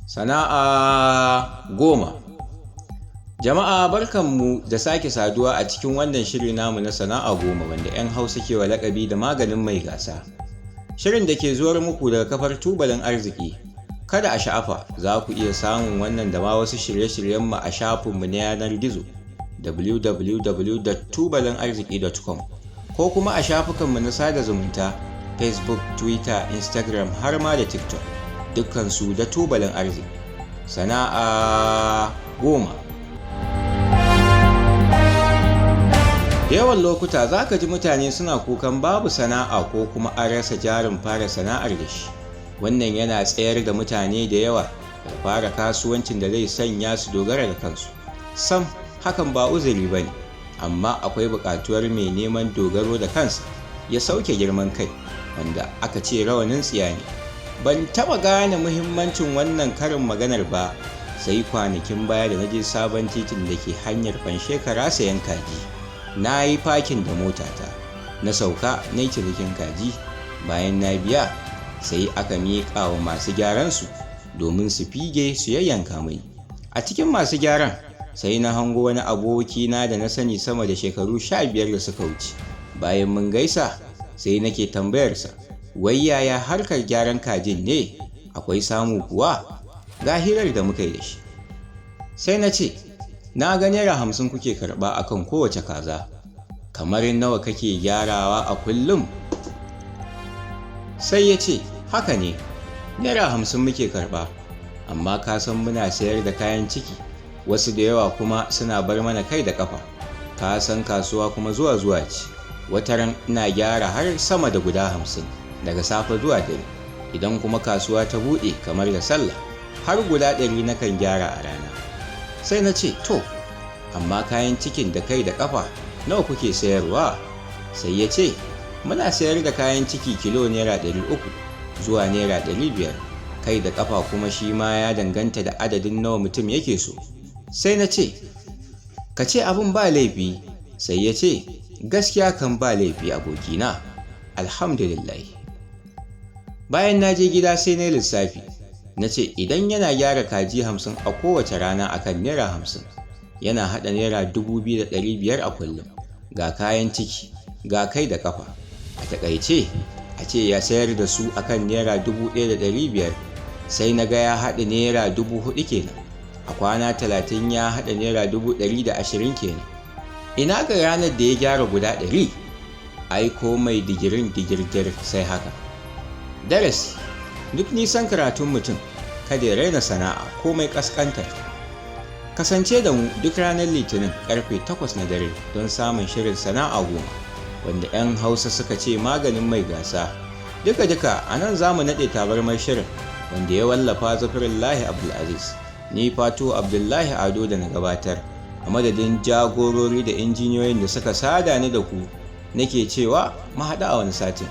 Sana'a goma. Jama'a barkanmu da sake saduwa a cikin wannan shiri namu na sana'a goma wanda 'yan Hausa ke wa laƙabi da maganin mai gasa. Shirin da ke zuwar muku daga kafar tubalin arziki. Kada a sha'afa, za ku iya samun wannan da ma wasu shirye-shiryenmu a shafinmu na yanar gizo www.tubalinarziki.com ko kuma a shafukanmu na sada zumunta Facebook, Twitter, Instagram har ma da TikTok. Dukkansu da tubalin arziki. Sana'a goma. Da yawan lokuta za ka ji mutane suna kukan babu sana'a ko kuma an rasa jarin fara sana'ar da shi. Wannan yana tsayar da mutane da yawa da fara kasuwancin da zai sanya su dogara da kansu. Sam, hakan ba uzuri ba ne, amma akwai buƙatuwar mai neman dogaro da kansa ya sauke girman kai, wanda aka ce rawanin tsiya ne. Ban taɓa gane muhimmancin wannan karin maganar ba sai kwanakin baya da na je sabon titin da ke hanyar Fanshekara sayan kaji. Na yi fakin da motata, na sauka na yi cinikin kaji, bayan na biya sai aka miƙa wa masu gyaran su domin su fige su yayyanka mai. A cikin masu gyaran sai na hango wani abokina da na sani sama da shekaru 15 da suka wuce. Bayan mun gaisa sai nake tambayarsa, wai yaya harkar gyaran kajin ne, akwai samu kuwa? Ga hirar da muka yi da shi. Sai na ce, na ga Naira 50 kuke karɓa akan kowace kaza, kamar nawa kake gyarawa a kullum? Sai ya ce, haka ne, Naira 50 muke karɓa, amma ka san muna sayar da kayan ciki, wasu da yawa kuma suna bar mana kai da ƙafa. Ka san kasuwa kuma zuwa ce, wataran ina gyara har sama da guda 50 daga safe zuwa dare. Idan kuma kasuwa ta buɗe kamar da sallah, har guda 100 nakan gyara a rana. Sai na ce, to, amma kayan cikin da kai da ƙafa nawa kuke sayarwa? Sai ya ce, muna sayar da kayan ciki kilo Naira 300 zuwa Naira 500, kai da ƙafa kuma shi ma ya danganta da adadin nawa mutum yake so. Sai na ce, ka ce abin ba laifi? Sai ya ce, gaskiya kan ba laifi abokina, alhamdulillah. Bayan na je gida sai na yi lissafi, na ce idan yana gyara kaji 50 a kowace rana akan Naira 50, yana haɗa Naira 2,500 a kullum, ga kayan ciki, ga kai da ƙafa. A taƙaice, a ce ya sayar da su akan Naira 1,500, sai na ga ya haɗa Naira 4,000 kenan. A kwana 30 ya haɗa Naira 120 kenan. Ina ga ranar da ya gyara guda 100? Ai komai digirgir sai haka. Darasi, duk nisan karatun mutum kada ya raina sana'a komai ƙasƙantar. Kasance da mu duk ranar Litinin ƙarfe 8 na dare don samun shirin sana'a goma, wanda 'yan Hausa suka ce maganin mai gasa. Duka a nan za mu naɗe tabarmar shirin, wanda ya wallafa Zafirullahi Abdulaziz. Ni Fatu Abdullahi Ado da na gabatar, a madadin jagorori da injiniyoyin da suka sada ni da ku, nake cewa mu haɗu a wani satin.